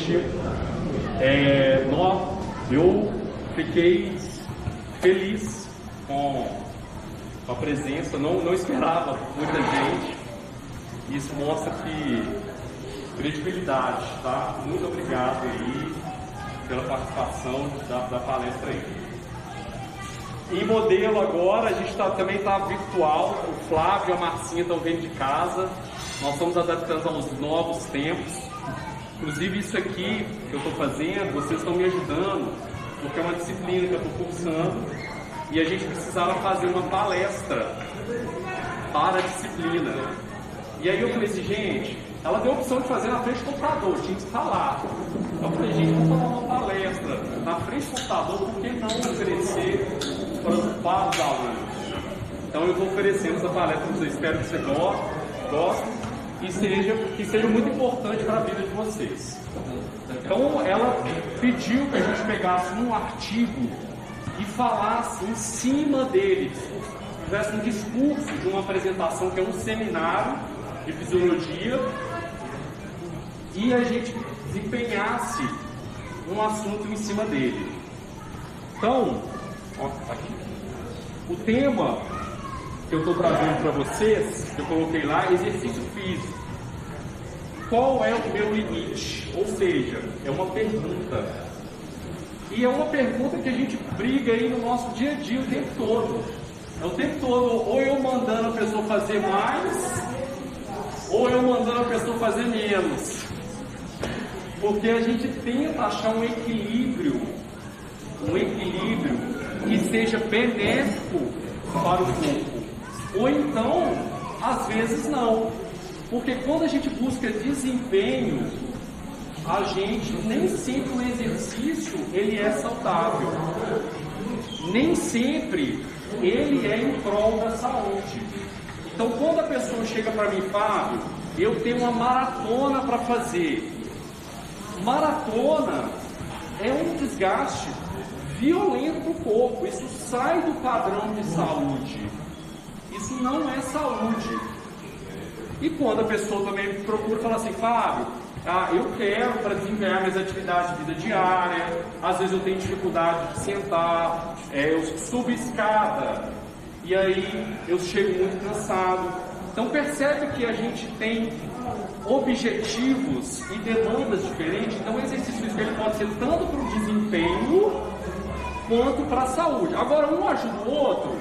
gente. Eu fiquei feliz com a presença, não esperava muita gente. Isso mostra que credibilidade, tá? Muito obrigado aí pela participação da palestra aí. Em modelo agora, a gente também está virtual, o Flávio e a Marcinha estão vendo de casa, nós estamos adaptando aos novos tempos. Inclusive isso aqui que eu estou fazendo, vocês estão me ajudando, porque é uma disciplina que eu estou cursando e a gente precisava fazer uma palestra para a disciplina. E aí eu falei assim, gente, ela deu a opção de fazer na frente do computador, tinha que falar. Eu falei, gente, vamos fazer uma palestra na frente do computador, por que não oferecer para os alunos? Então eu vou oferecendo essa palestra para vocês, espero que vocês gostem e seja muito importante para a vida de vocês. Então ela pediu que a gente pegasse um artigo e falasse em cima dele, fizesse um discurso de uma apresentação que é um seminário de fisiologia e a gente desempenhasse um assunto em cima dele. Então, aqui, o tema que eu estou trazendo para vocês, que eu coloquei lá, exercício físico. Qual é o meu limite? Ou seja, é uma pergunta. E é uma pergunta que a gente briga aí no nosso dia a dia o tempo todo. É o tempo todo, ou eu mandando a pessoa fazer mais, ou eu mandando a pessoa fazer menos. Porque a gente tenta achar um equilíbrio que seja benéfico para o corpo. Ou então, às vezes não. Porque quando a gente busca desempenho, a gente nem sempre o exercício ele é saudável. Nem sempre ele é em prol da saúde. Então quando a pessoa chega para mim, Fábio, eu tenho uma maratona para fazer. Maratona é um desgaste violento para o corpo. Isso sai do padrão de saúde. Isso não é saúde. E quando a pessoa também me procura e fala assim, Fábio, eu quero para desempenhar minhas atividades de vida diária, às vezes eu tenho dificuldade de sentar, eu subo escada, e aí eu chego muito cansado. Então percebe que a gente tem objetivos e demandas diferentes. Então o exercício físico ele pode ser tanto para o desempenho quanto para a saúde. Agora um ajuda o outro,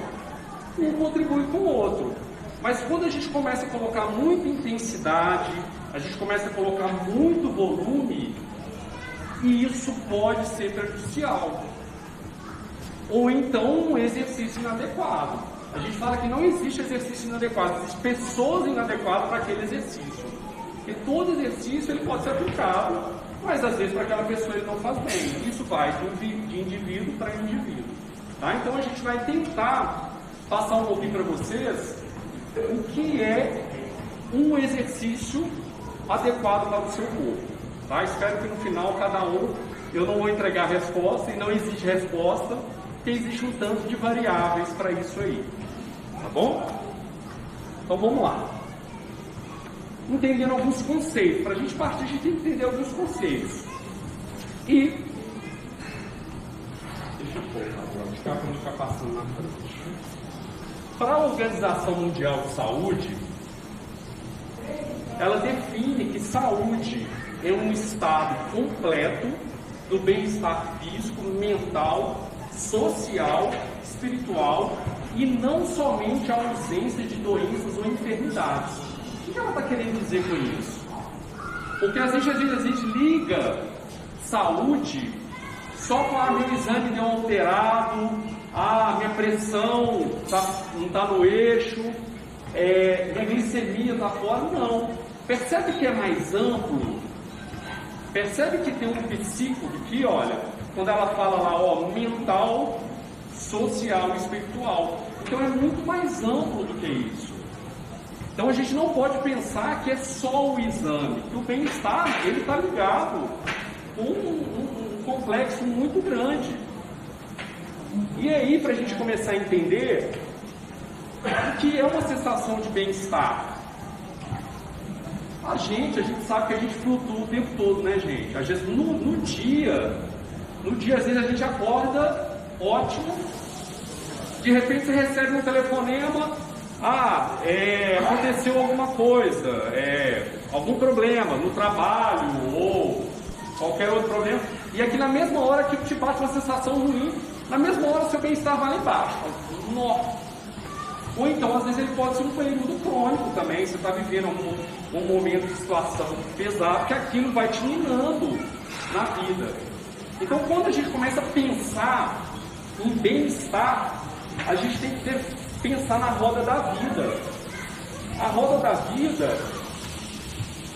um contribui com o outro. Mas quando a gente começa a colocar muita intensidade, a gente começa a colocar muito volume, e isso pode ser prejudicial. Ou então um exercício inadequado. A gente fala que não existe exercício inadequado, existem pessoas inadequadas para aquele exercício. Porque todo exercício ele pode ser aplicado, mas às vezes para aquela pessoa ele não faz bem. Isso vai de indivíduo para indivíduo. Tá? Então a gente vai tentar passar um pouquinho para vocês o que é um exercício adequado para o seu corpo. Tá? Espero que no final cada um, eu não vou entregar a resposta e não existe resposta, porque existe um tanto de variáveis para isso aí. Tá bom? Então vamos lá. Entendendo alguns conceitos. Para a gente partir, a gente tem que entender alguns conceitos. E deixa eu pôr agora, para não ficar passando na frente. Para a Organização Mundial de Saúde, ela define que saúde é um estado completo do bem-estar físico, mental, social, espiritual e não somente a ausência de doenças ou enfermidades. O que ela está querendo dizer com isso? Porque às vezes a gente liga saúde só com meu exame deu alterado, minha pressão não está no eixo, minha glicemia está fora. Não. Percebe que é mais amplo? Percebe que tem um psíquico aqui, olha, quando ela fala lá, mental, social e espiritual. Então é muito mais amplo do que isso. Então a gente não pode pensar que é só o exame, que o bem-estar ele está ligado com um complexo muito grande. E aí, para a gente começar a entender o que é uma sensação de bem-estar. A gente sabe que a gente flutua o tempo todo, né, gente? Às vezes no dia, às vezes a gente acorda ótimo, de repente você recebe um telefonema, aconteceu alguma coisa, algum problema no trabalho ou qualquer outro problema, e aqui na mesma hora que te bate uma sensação ruim, na mesma hora seu bem-estar vai lá embaixo. Nossa. Ou então, às vezes, ele pode ser um período crônico também. Você está vivendo um momento de situação pesada, que aquilo vai te minando na vida. Então, quando a gente começa a pensar em bem-estar, a gente tem que pensar na roda da vida. A roda da vida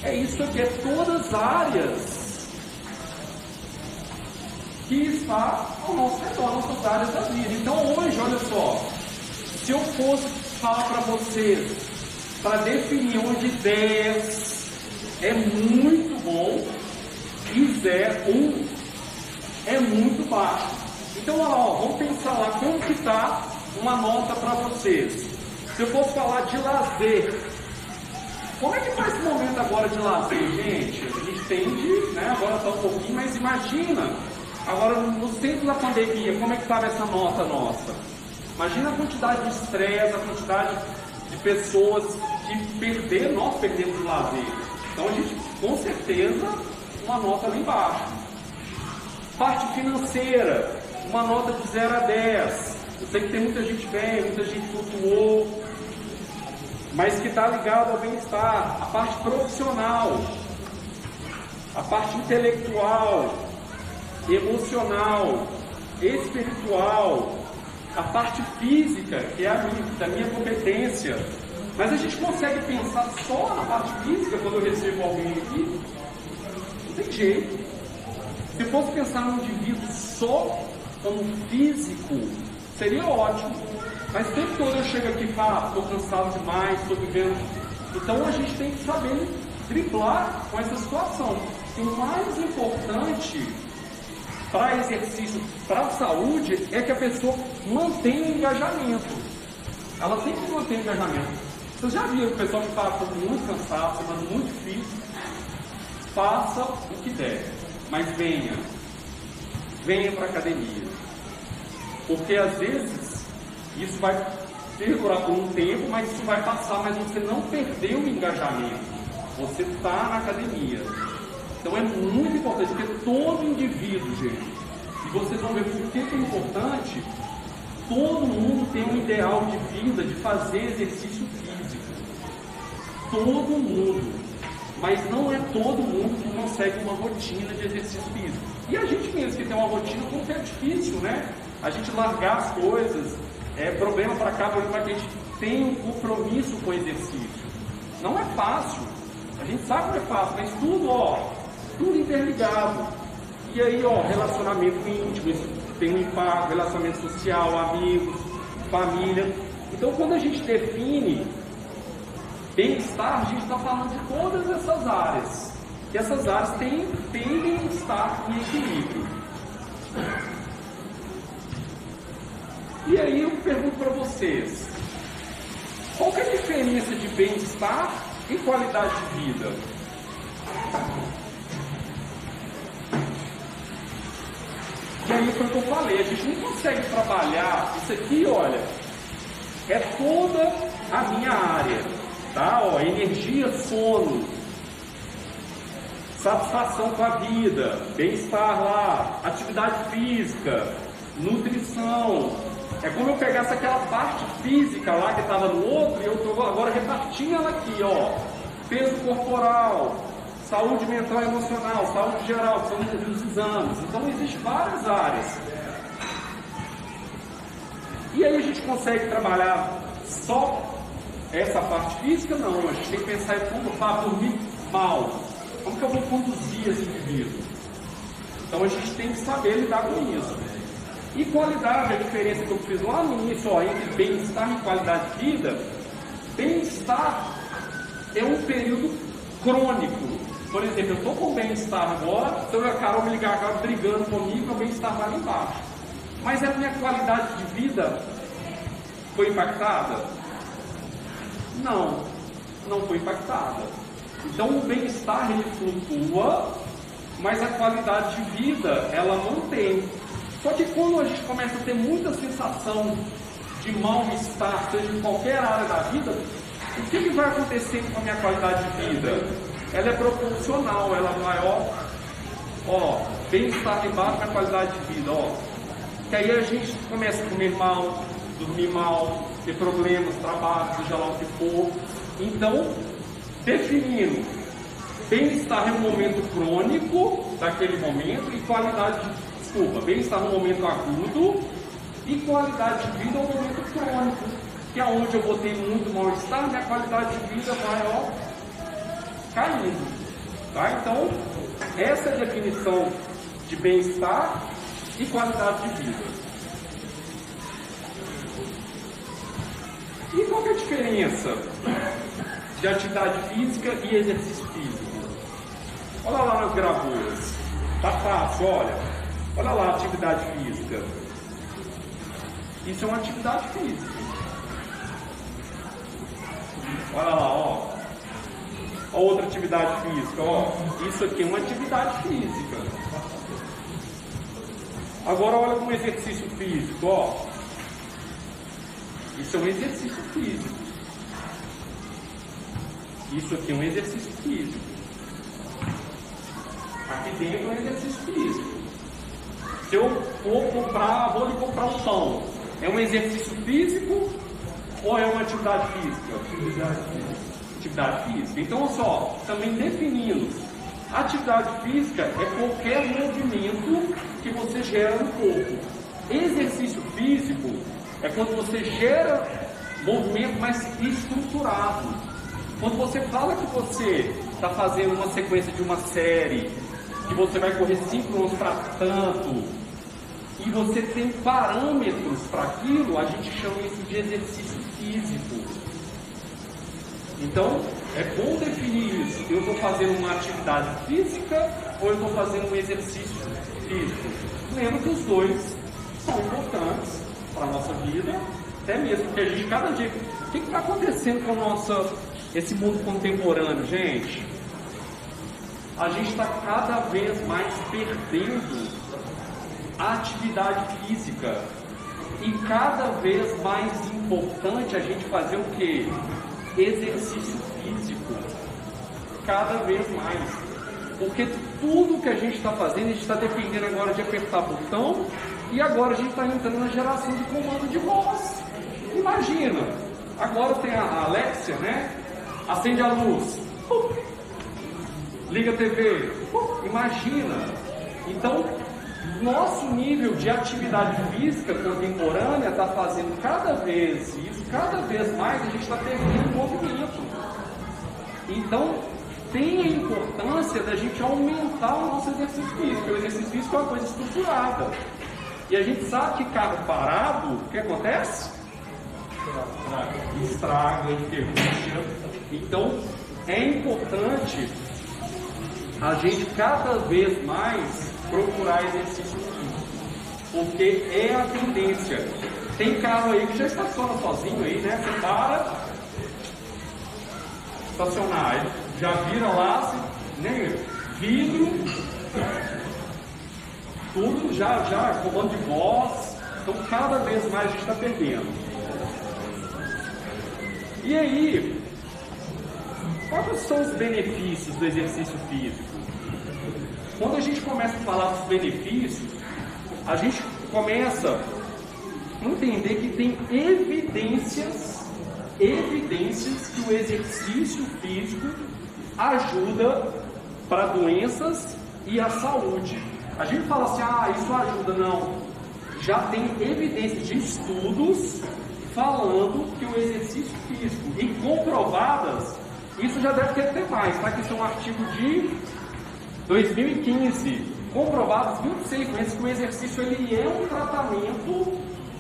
é isso aqui, é todas as áreas que está ao nosso redor, nossas áreas da vida. Então, hoje, olha só, se eu fosse falar para vocês, para definir onde 10 é muito bom e 1 é muito baixo. Então, olha lá, vamos pensar lá como que está uma nota para vocês. Se eu fosse falar de lazer, como é que está esse momento agora de lazer, gente? A gente tende, né, agora está um pouquinho, mas imagina, agora nos tempos da pandemia, como é que estava essa nota nossa? Imagina a quantidade de estresse, a quantidade de pessoas que nós perdemos o lazer. Então a gente, com certeza, uma nota lá embaixo. Parte financeira, uma nota de 0 a 10. Eu sei que tem muita gente bem, muita gente flutuou, mas que está ligado ao bem-estar. A parte profissional, a parte intelectual, emocional, espiritual, a parte física, que é da minha competência. Mas a gente consegue pensar só na parte física quando eu recebo alguém aqui? Não tem jeito. Se fosse pensar num indivíduo só como físico, seria ótimo. Mas o tempo todo eu chego aqui e falo, estou cansado demais, estou vivendo. Então a gente tem que saber driblar com essa situação. E o mais importante para exercício, para a saúde, é que a pessoa mantenha o engajamento. Ela sempre mantém o engajamento. Vocês já viram o pessoal que está muito cansado, semana muito difícil? Faça o que der, mas venha para a academia. Porque às vezes isso vai perdurar por um tempo, mas isso vai passar, mas você não perdeu o engajamento. Você está na academia. Então é muito importante, porque todo indivíduo, gente, e vocês vão ver por que é importante, todo mundo tem um ideal de vida de fazer exercício físico. Todo mundo. Mas não é todo mundo que consegue uma rotina de exercício físico. E a gente mesmo que tem uma rotina, como que é difícil, né? A gente largar as coisas, problema para cá, problema para que a gente tenha um compromisso com o exercício. Não é fácil. A gente sabe que não é fácil, mas tudo interligado. E aí, relacionamento íntimo, isso tem um impacto, relacionamento social, amigos, família. Então, quando a gente define bem-estar, a gente está falando de todas essas áreas. E essas áreas tendem a estar em equilíbrio. E aí eu pergunto para vocês, qual que é a diferença de bem-estar e qualidade de vida? E aí foi o que eu falei, a gente não consegue trabalhar isso aqui, olha, é toda a minha área, tá? Energia, sono, satisfação com a vida, bem-estar lá, atividade física, nutrição. É como eu pegasse aquela parte física lá que estava no outro e eu estou agora repartindo ela aqui, peso corporal, saúde mental e emocional, saúde geral, que são os exames. Então existem várias áreas. E aí a gente consegue trabalhar só essa parte física? Não, a gente tem que pensar em como dormir mal. Como que eu vou conduzir esse indivíduo? Então a gente tem que saber lidar com isso. E qualidade, a diferença que eu fiz lá no início, entre bem-estar e qualidade de vida. Bem-estar é um período crônico. Por exemplo, eu estou com bem-estar agora, então a Carol me ligar agora brigando comigo, meu bem-estar vai lá embaixo. Mas a minha qualidade de vida foi impactada? Não foi impactada. Então o bem-estar ele flutua, mas a qualidade de vida ela mantém. Só que quando a gente começa a ter muita sensação de mal-estar, seja em qualquer área da vida, o que vai acontecer com a minha qualidade de vida? Ela é proporcional, ela é maior. Bem-estar embaixo na qualidade de vida, que aí a gente começa a comer mal, dormir mal, ter problemas, trabalho, seja lá o que for. Então, definindo, bem-estar é um momento crônico daquele momento e bem-estar no momento agudo e qualidade de vida é um momento crônico, que é onde eu vou ter muito mal-estar, minha qualidade de vida vai caindo. Tá? Então, essa é a definição de bem-estar e qualidade de vida. E qual que é a diferença de atividade física e exercício físico? Olha lá nas gravuras. Tá fácil, olha lá a atividade física. Isso é uma atividade física. Olha lá, a outra atividade física, isso aqui é uma atividade física. Agora olha como exercício físico, isso é um exercício físico. Isso aqui é um exercício físico. Aqui dentro é um exercício físico. Se eu vou lhe comprar um pão, é um exercício físico ou é uma atividade física? Atividade física. Então, olha só, também definindo, atividade física é qualquer movimento que você gera no corpo. Exercício físico é quando você gera movimento mais estruturado. Quando você fala que você está fazendo uma sequência de uma série, que você vai correr 5 km para tanto, e você tem parâmetros para aquilo, a gente chama isso de exercício físico. Então, é bom definir isso. Eu estou fazendo uma atividade física ou eu estou fazendo um exercício físico? Lembra que os dois são importantes para a nossa vida, até mesmo porque a gente, cada dia... O que está acontecendo com esse mundo contemporâneo, gente? A gente está cada vez mais perdendo a atividade física. E cada vez mais importante a gente fazer o quê? Exercício físico. Cada vez mais. Porque tudo que a gente está fazendo, a gente está dependendo agora de apertar botão, e agora a gente está entrando na geração de comando de voz. Imagina, agora tem a Alexia, né? Acende a luz, liga a TV, imagina. Então, nosso nível de atividade física contemporânea está fazendo cada vez mais a gente está perdendo movimento. Então, tem a importância da gente aumentar o nosso exercício físico, porque o exercício físico é uma coisa estruturada. E a gente sabe que carro parado, o que acontece? Estraga, enferruja. Então, é importante a gente cada vez mais procurar exercício físico, porque é a tendência. Tem carro aí que já estaciona sozinho aí, né? Você para, estacionar, aí já vira lá, né? Vidro, tudo já comando de voz. Então cada vez mais a gente está perdendo. E aí, quais são os benefícios do exercício físico? Quando a gente começa a falar dos benefícios, a gente começa a entender que tem evidências que o exercício físico ajuda para doenças e a saúde. A gente fala assim, isso ajuda. Não. Já tem evidências de estudos falando que o exercício físico, e comprovadas, isso já deve ter mais, tá? Que isso é um artigo de 2015, comprovados 26 vezes que o exercício ele é um tratamento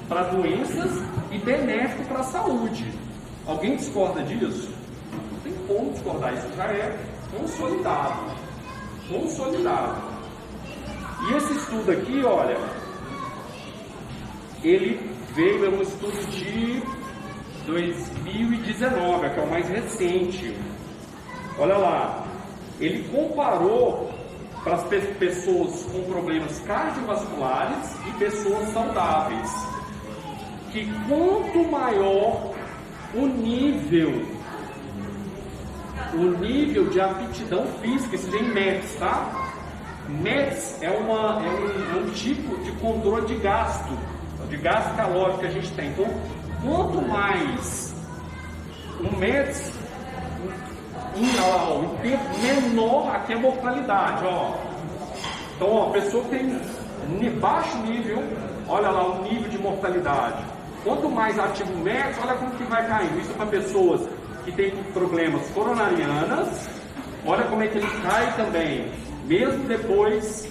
para doenças e benéfico para a saúde. Alguém discorda disso? Não tem como discordar, isso já é consolidado. E esse estudo aqui, olha, ele veio, é um estudo de 2019, que é o mais recente. Olha lá, ele comparou para as pessoas com problemas cardiovasculares e pessoas saudáveis, que quanto maior o nível de aptidão física, isso vem em METS, tá? METS é um tipo de controle de gasto calórico que a gente tem. Então, quanto mais o METS, em tempo menor, aqui é a mortalidade, ó. Então, ó, a pessoa que tem baixo nível, olha lá o nível de mortalidade. Quanto mais ativo o METS, olha como que vai caindo. Isso para pessoas que têm problemas coronarianas, olha como é que ele cai também, mesmo depois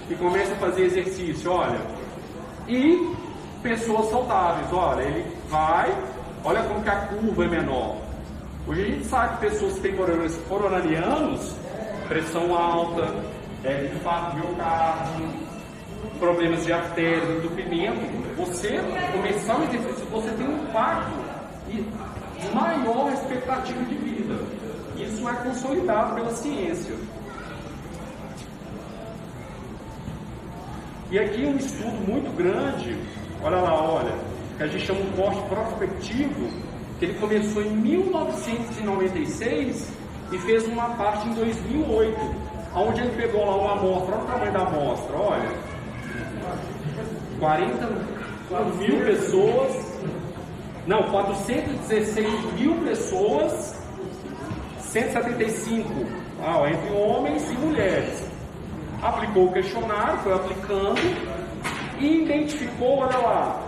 que começa a fazer exercício, olha. E pessoas saudáveis, olha, ele vai, olha como que a curva é menor. Hoje a gente sabe que pessoas que têm problemas coronarianos, pressão alta, infarto de miocárdio, problemas de artéria, entupimento, você começar o exercício, você tem um impacto e maior expectativa de vida. Isso é consolidado pela ciência. E aqui um estudo muito grande, olha lá, olha, que a gente chama um corte prospectivo, que ele começou em 1996 e fez uma parte em 2008, onde ele pegou lá uma amostra, olha o tamanho da amostra, olha, 40 mil pessoas, não, 416 mil pessoas, 175, entre homens e mulheres. Aplicou o questionário, foi aplicando e identificou, olha lá,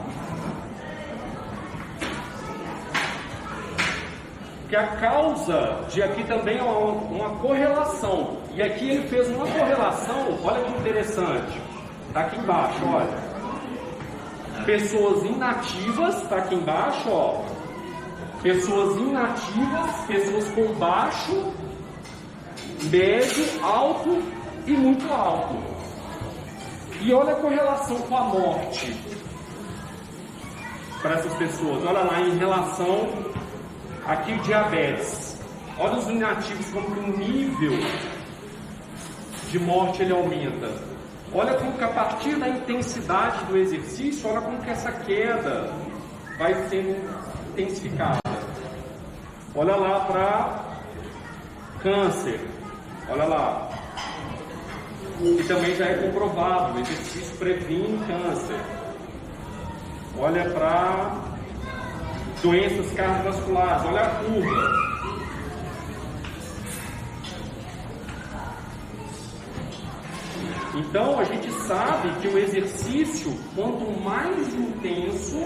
que a causa de aqui também é uma correlação. E aqui ele fez uma correlação, olha que interessante, está aqui embaixo, olha. Pessoas inativas, está aqui embaixo, ó. Pessoas inativas, pessoas com baixo, médio, alto e muito alto. E olha a correlação com a morte para essas pessoas. Olha lá em relação aqui o diabetes. Olha os inativos como que o nível de morte ele aumenta. Olha como que a partir da intensidade do exercício, olha como que essa queda vai sendo intensificada. Olha lá para câncer. Olha lá. Que também já é comprovado, o exercício previne câncer. Olha para doenças cardiovasculares, olha a curva. Então a gente sabe que o exercício, quanto mais intenso,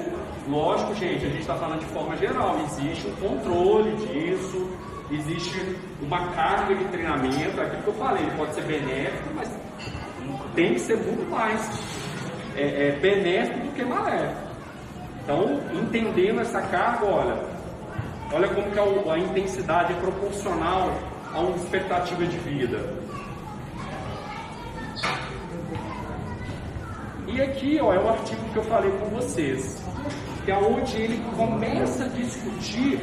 lógico, gente, a gente está falando de forma geral, existe um controle disso, existe uma carga de treinamento, aquilo que eu falei, ele pode ser benéfico, mas tem que ser muito mais benéfico do que maléfico. Então, entendendo essa carga, olha como que a intensidade é proporcional a uma expectativa de vida. E aqui, é o artigo que eu falei com vocês, que é onde ele começa a discutir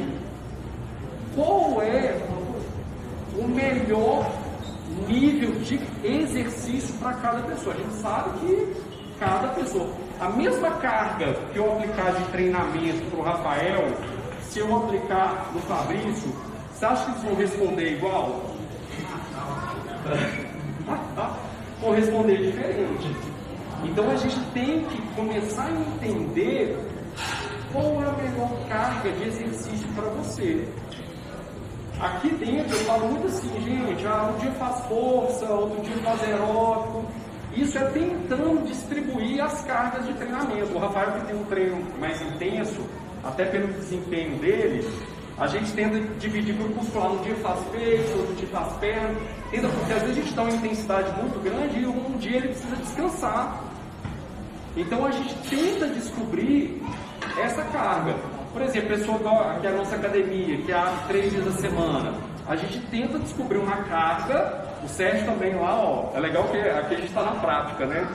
qual é o melhor nível de exercício para cada pessoa. A gente sabe que cada pessoa, a mesma carga que eu aplicar de treinamento para o Rafael, se eu aplicar no Fabrício, você acha que eles vão responder igual? Vão responder diferente. Então a gente tem que começar a entender qual é a melhor carga de exercício para você. Aqui dentro eu falo muito assim, gente, um dia faz força, outro dia faz aeróbico. Isso é tentando distribuir as cargas de treinamento. O Rafael, que tem um treino mais intenso, até pelo desempenho dele, a gente tenta dividir grupo muscular. Um dia faz peito, outro dia faz perna, porque às vezes a gente dá uma intensidade muito grande e um dia ele precisa descansar. Então a gente tenta descobrir essa carga. Por exemplo, pessoa que é a nossa academia, que abre 3 dias da semana, a gente tenta descobrir uma carga. O Sérgio também lá, é legal que aqui a gente está na prática, né?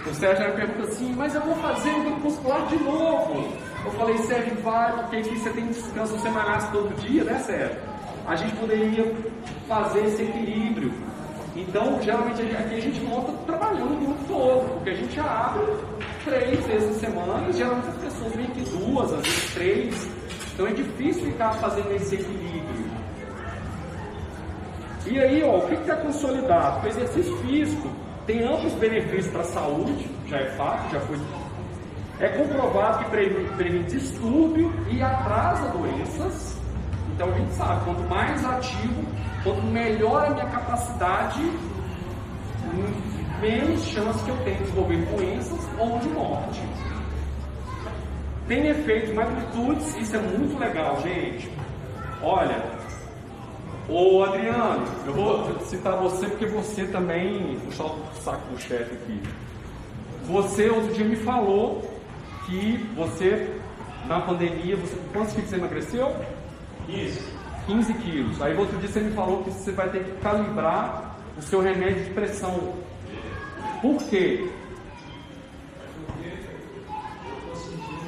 O Sérgio me pergunta assim, mas eu vou fazer o grupo muscular de novo. Eu falei, Sérgio, vai, porque aqui você tem descanso, você malhasse todo dia, né, Sérgio? a gente poderia fazer esse equilíbrio. Então, geralmente aqui a gente monta trabalhando o grupo todo, porque a gente abre 3 vezes a semana e geralmente as pessoas vêm aqui 2, às vezes 3. Então é difícil ficar fazendo esse equilíbrio. E aí, ó, o que está consolidado? O exercício físico tem amplos benefícios para a saúde, já é fato, já foi. É comprovado que previne distúrbio e atrasa doenças. Então a gente sabe, quanto mais ativo, quanto melhor a minha capacidade, menos chance que eu tenho de desenvolver doenças ou de morte. Tem efeitos magnitudes, isso é muito legal, gente. Olha, ô Adriano, eu vou citar você porque você também puxar o saco do chefe aqui. Você outro dia me falou que você, na pandemia, quantos quilos você emagreceu? 15 quilos. Aí outro dia você me falou que você vai ter que calibrar o seu remédio de pressão. Por quê? Porque eu estou sentindo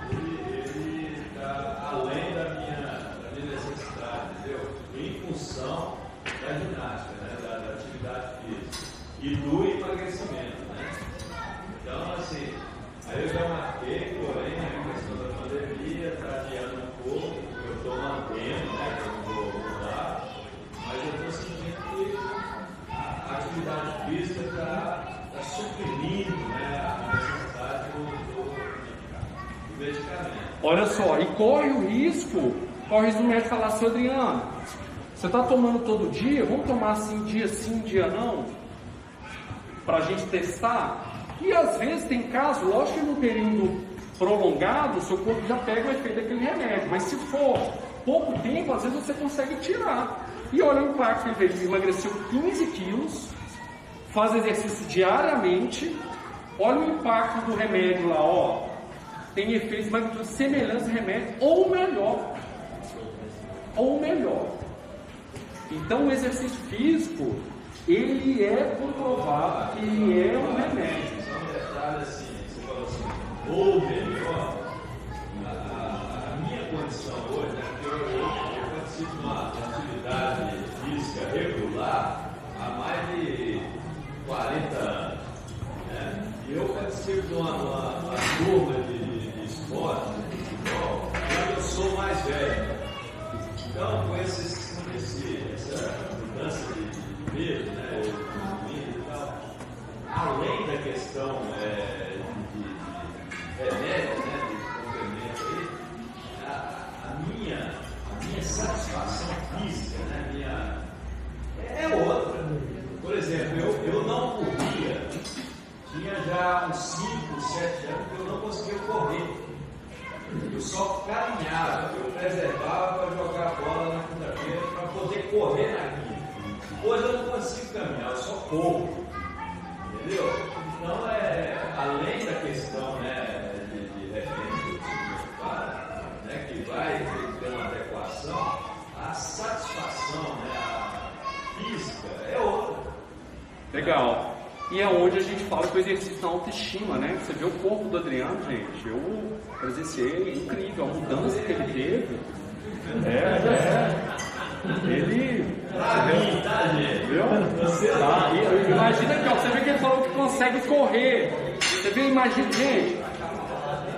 que ele está além da minha necessidade, entendeu? Em função da ginástica, né? da atividade física e do emagrecimento, né? Então, assim, aí eu já marquei, porém, a questão da pandemia está adiando um pouco, eu estou mantendo, né? Que eu não vou mudar, mas eu estou sentindo que a atividade física está suprimindo, né, a necessidade do medicamento. Olha só, e corre o risco do médico falar assim, Adriano, você está tomando todo dia, vamos tomar assim, dia sim, dia não, para a gente testar? E às vezes tem caso, lógico que num período prolongado, o seu corpo já pega o efeito daquele remédio, mas se for pouco tempo, às vezes você consegue tirar. E olha o impacto que ele fez, emagreceu 15 quilos, faz exercício diariamente, olha o impacto do remédio lá, ó, tem efeitos magnitudes semelhantes ao remédio, ou melhor. Então o exercício físico, ele é comprovado que ele é um remédio. Só um detalhe assim, você falou assim, ou melhor, a minha condição hoje, né, porque eu participo de uma atividade física regular há mais de 40 anos, né? E eu participo de uma turma de esporte, de futebol, quando eu sou mais velho. Então, com essa mudança de peso, né, e tal, além da questão de remédio, né, de complemento aí, a minha satisfação física, né, é outra. Por exemplo, eu não corria, tinha já uns 5, 7 anos que eu não conseguia correr. Eu só caminhava, eu preservava para jogar bola na quinta-feira para poder correr na quinta. Hoje eu não consigo caminhar, eu só corro. Entendeu? Então, além da questão, né, de refém né, que vai ter uma adequação, a satisfação, né, a física é outra. Legal. E é onde a gente fala que o exercício da autoestima, né? Você vê o corpo do Adriano, gente. Eu presenciei, incrível, a mudança que ele teve. Ele. Viu? Tá. Imagina aqui, ó, você vê que ele falou que consegue correr. Você vê, imagina, gente.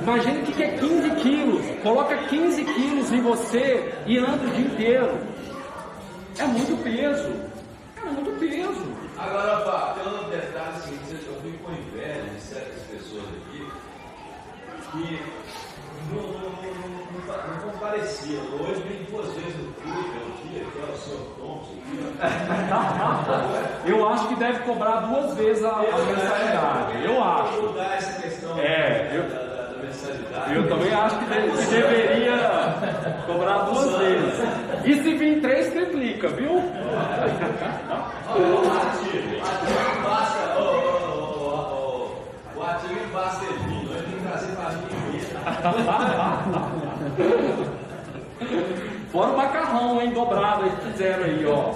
Imagina o que é 15 quilos. Coloca 15 quilos em você e anda o dia inteiro. É muito peso. Agora, pá, tem um detalhe seguinte, eu fico com inveja de certas pessoas aqui que não compareciam. Hoje vem 2 vezes no clube, dia, que é o Sr. Thompson. Eu acho que deve cobrar 2 vezes a mensalidade. Eu acho. Mudar essa questão da mensalidade. Eu também acho que deveria cobrar 2 vezes. E se vir 3, triplica, viu? O ativo basta ele vindo, ele tem que trazer para mim. Fora o macarrão, hein, dobrado, eles fizeram aí, ó.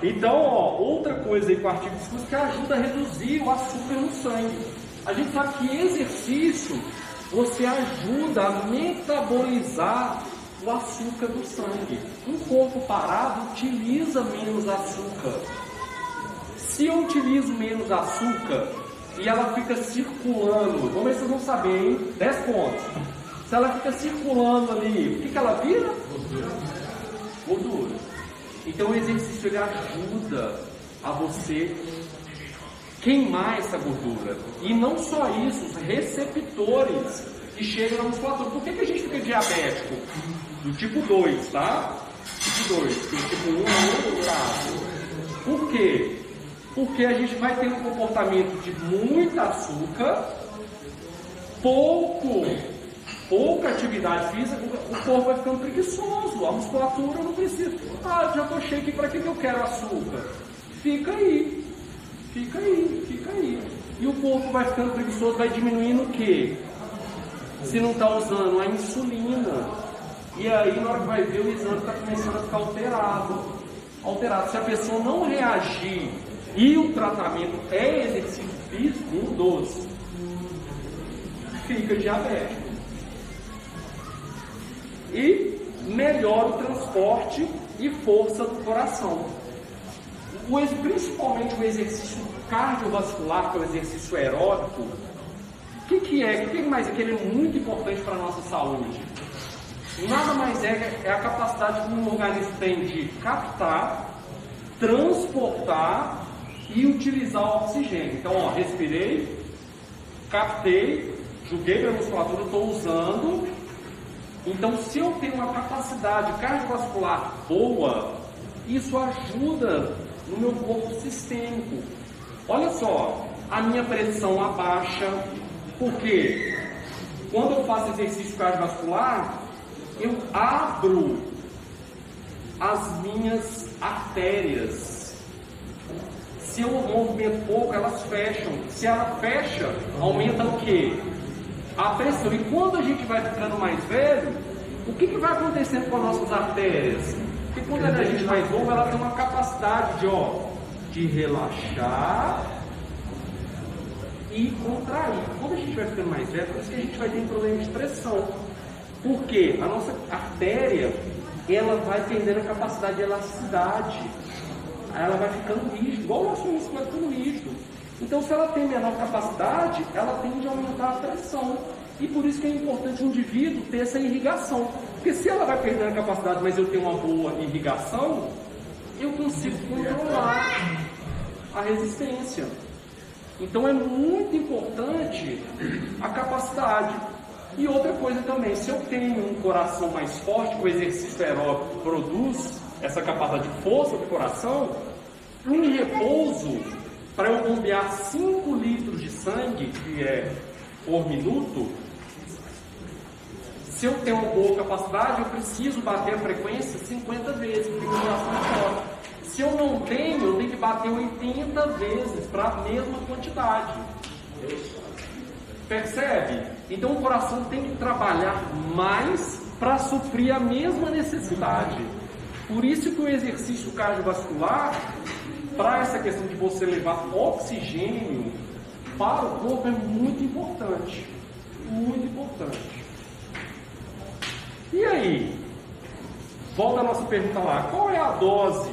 Então, ó, outra coisa aí com o artigo discurso que ajuda a reduzir o açúcar no sangue. A gente sabe que exercício, você ajuda a metabolizar o açúcar do sangue. Um corpo parado utiliza menos açúcar. Se eu utilizo menos açúcar e ela fica circulando, vamos ver se vocês vão saber, hein? 10 pontos. Se ela fica circulando ali, o que ela vira? Gordura. Então o exercício ele ajuda a você queimar essa gordura. E não só isso, os receptores que chegam na musculatura. Por que a gente fica diabético? Do tipo 2, tá? Tipo 2, porque o tipo 1 é outro caso. Por quê? Porque a gente vai ter um comportamento de muito açúcar, pouca atividade física, o corpo vai ficando preguiçoso, a musculatura não precisa. Ah, já tô cheio aqui, para que eu quero açúcar? Fica aí. E o corpo vai ficando preguiçoso, vai diminuindo o quê? Se não está usando a insulina. E aí, na hora que vai ver, o exame está começando a ficar alterado. Se a pessoa não reagir e o tratamento é exercício físico, um dos, fica diabético. E melhora o transporte e força do coração. Principalmente o exercício cardiovascular, que é o exercício aeróbico, o que mais é que ele é muito importante para a nossa saúde? Nada mais é a capacidade que um organismo tem de captar, transportar e utilizar o oxigênio. Então, respirei, captei, joguei para a musculatura, estou usando. Então, se eu tenho uma capacidade cardiovascular boa, isso ajuda no meu corpo sistêmico. Olha só, a minha pressão abaixa, porque quando eu faço exercício cardiovascular, eu abro as minhas artérias. Se eu movimento pouco, elas fecham. Se ela fecha, aumenta o quê? A pressão. E quando a gente vai ficando mais velho, o que vai acontecendo com as nossas artérias? Porque quando a gente mais novo, ela tem uma capacidade de relaxar e contrair. Quando a gente vai ficando mais velho, por isso que a gente vai ter problema de pressão. Porque a nossa artéria, ela vai perdendo a capacidade de elasticidade. Aí ela vai ficando rígida, igual o nosso músculo vai ficando rígido. Então, se ela tem menor capacidade, ela tende a aumentar a pressão. E por isso que é importante o indivíduo ter essa irrigação. Porque se ela vai perdendo a capacidade, mas eu tenho uma boa irrigação, eu consigo controlar a resistência. Então é muito importante a capacidade. E outra coisa também, se eu tenho um coração mais forte, o exercício aeróbico produz essa capacidade de força do coração, em repouso, para eu bombear 5 litros de sangue, que é por minuto, se eu tenho uma boa capacidade, eu preciso bater a frequência 50 vezes, porque o coração é forte. Se eu não tenho, eu tenho que bater 80 vezes para a mesma quantidade. Percebe? Então o coração tem que trabalhar mais para suprir a mesma necessidade. Por isso que o exercício cardiovascular, para essa questão de você levar oxigênio para o corpo, é muito importante. Muito importante. E aí? Volta a nossa pergunta lá. Qual é a dose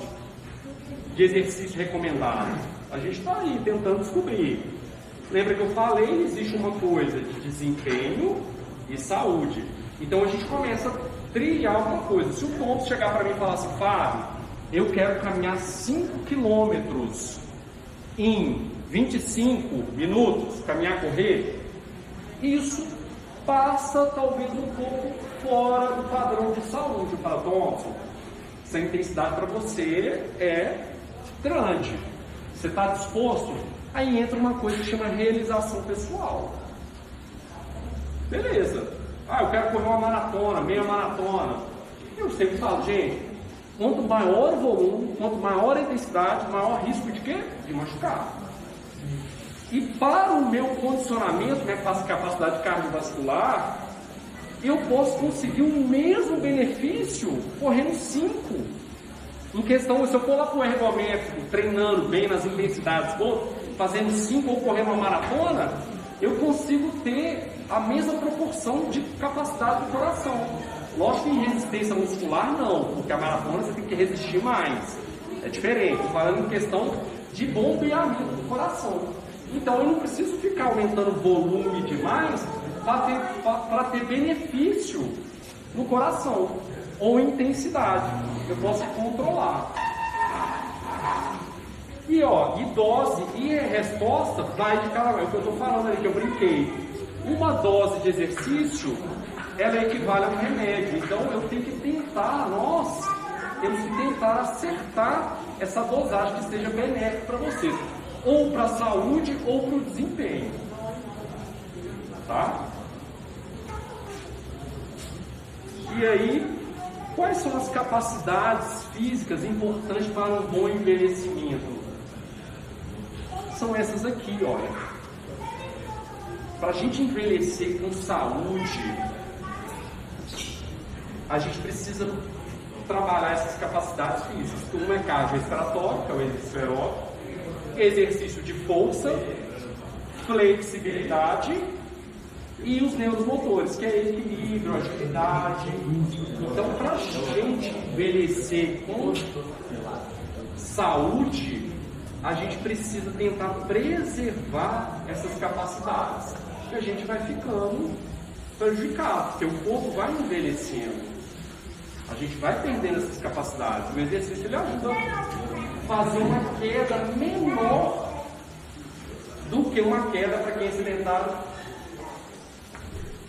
de exercício recomendado? A gente está aí tentando descobrir. Lembra que eu falei, existe uma coisa de desempenho e saúde. Então a gente começa a trilhar alguma coisa. Se o Thompson chegar para mim e falar assim, Fábio, eu quero caminhar 5 quilômetros em 25 minutos, caminhar, correr, isso passa talvez um pouco fora do padrão de saúde. Eu falo, Thompson, essa intensidade para você é grande. Você está disposto? Aí entra uma coisa que chama realização pessoal. Beleza. Eu quero correr uma maratona, meia maratona. Eu sempre falo, gente, quanto maior o volume, quanto maior a intensidade, maior risco de quê? De machucar. E para o meu condicionamento, minha capacidade cardiovascular, eu posso conseguir o mesmo benefício correndo 5. Em questão, se eu for lá para o ergométrico, treinando bem nas intensidades, fazendo 5 ou correndo uma maratona, eu consigo ter a mesma proporção de capacidade do coração. Lógico que em resistência muscular não, porque a maratona você tem que resistir mais. É diferente, estou falando em questão de bombeamento do coração. Então eu não preciso ficar aumentando o volume demais para ter benefício no coração ou intensidade. Eu posso controlar. E dose e resposta vai de cada um. É o que eu estou falando ali, que eu brinquei. Uma dose de exercício, ela equivale a um remédio. Então eu tenho que tentar, temos que tentar acertar essa dosagem que seja benéfica para vocês. Ou para a saúde ou para o desempenho. Tá? E aí, quais são as capacidades físicas importantes para um bom envelhecimento? São essas aqui, olha. Para a gente envelhecer com saúde, a gente precisa trabalhar essas capacidades físicas. Uma é cardiorrespiratória, que é o exercício aeróbico, exercício de força, flexibilidade e os neuromotores, que é equilíbrio, agilidade. Então, para a gente envelhecer com saúde, a gente precisa tentar preservar essas capacidades, porque a gente vai ficando prejudicado, porque o corpo vai envelhecendo, a gente vai perdendo essas capacidades. O exercício ele ajuda a fazer uma queda menor do que uma queda para quem é sedentário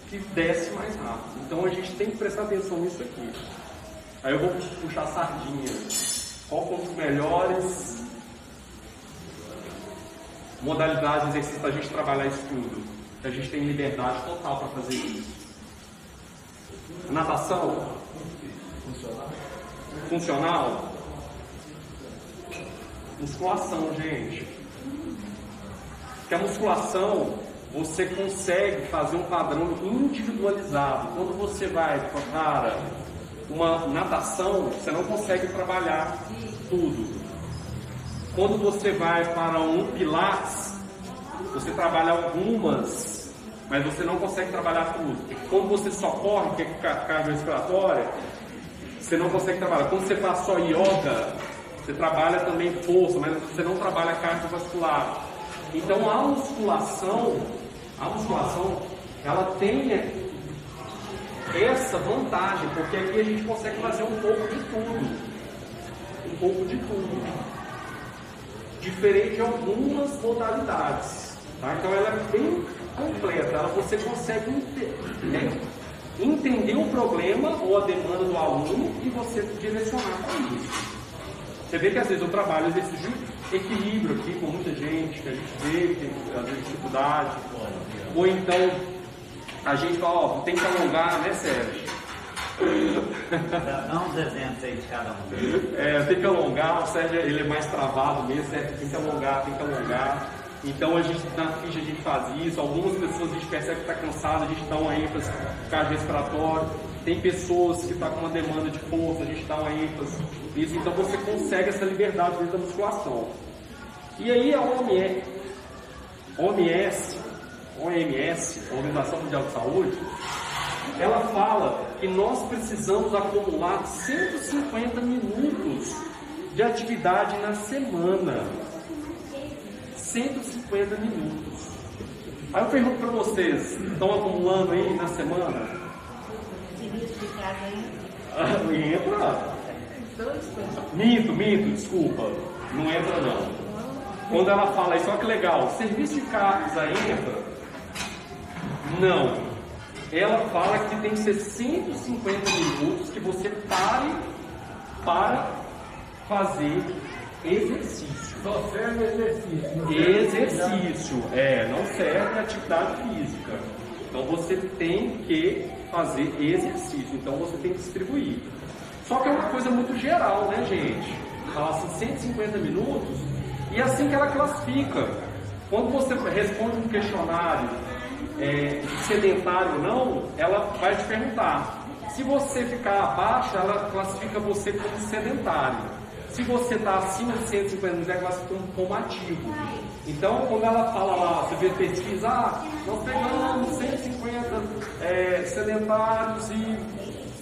que desce mais rápido. Então a gente tem que prestar atenção nisso aqui. Aí eu vou puxar a sardinha. Qual foram os melhores modalidades de exercício para a gente trabalhar isso tudo? A gente tem liberdade total para fazer isso. Natação? Funcional? Musculação, gente. Porque a musculação, você consegue fazer um padrão individualizado. Quando você vai para uma natação, você não consegue trabalhar tudo. Quando você vai para um pilates, você trabalha algumas, mas você não consegue trabalhar tudo. Quando você só corre, que é cardiorrespiratória, você não consegue trabalhar. Quando você faz só yoga, você trabalha também força, mas você não trabalha cardiovascular. Então a musculação, ela tem essa vantagem, porque aqui a gente consegue fazer um pouco de tudo. Diferente de algumas modalidades. Tá? Então ela é bem completa, você consegue entender o problema ou a demanda do aluno e você direcionar para isso. Você vê que às vezes eu trabalho exercício de equilíbrio aqui com muita gente, que a gente vê que tem às vezes dificuldade, ou então a gente fala, tem que alongar, né, Sérgio? Dá uns exemplos aí de cada um. Tem que alongar, o Sérgio ele é mais travado mesmo, tem que alongar. Então a gente na ficha a gente faz isso, algumas pessoas a gente percebe que está cansado, a gente dá uma ênfase no cardiorrespiratório, tem pessoas que estão com uma demanda de força, a gente dá uma ênfase nisso, então você consegue essa liberdade dentro da musculação. E aí a OMS, Organização Mundial de Saúde, ela fala que nós precisamos acumular 150 minutos de atividade na semana. 150 minutos. Aí eu pergunto para vocês, estão acumulando aí na semana? Serviço de casa aí? Entra. Minto, desculpa. Não entra não. Quando ela fala isso, olha que legal, serviço de casa entra? Não. Ela fala que tem que ser 150 minutos que você pare para fazer exercício. Só serve exercício. Não serve atividade física. Então você tem que fazer exercício. Então você tem que distribuir. Só que é uma coisa muito geral, né, gente? Fala assim, 150 minutos, e é assim que ela classifica. Quando você responde um questionário sedentário ou não, ela vai te perguntar. Se você ficar abaixo, ela classifica você como sedentário. Se você está acima de 150 minutos, ela classifica como ativo. Então, quando ela fala lá, você vê pesquisa, nós pegamos 150 sedentários e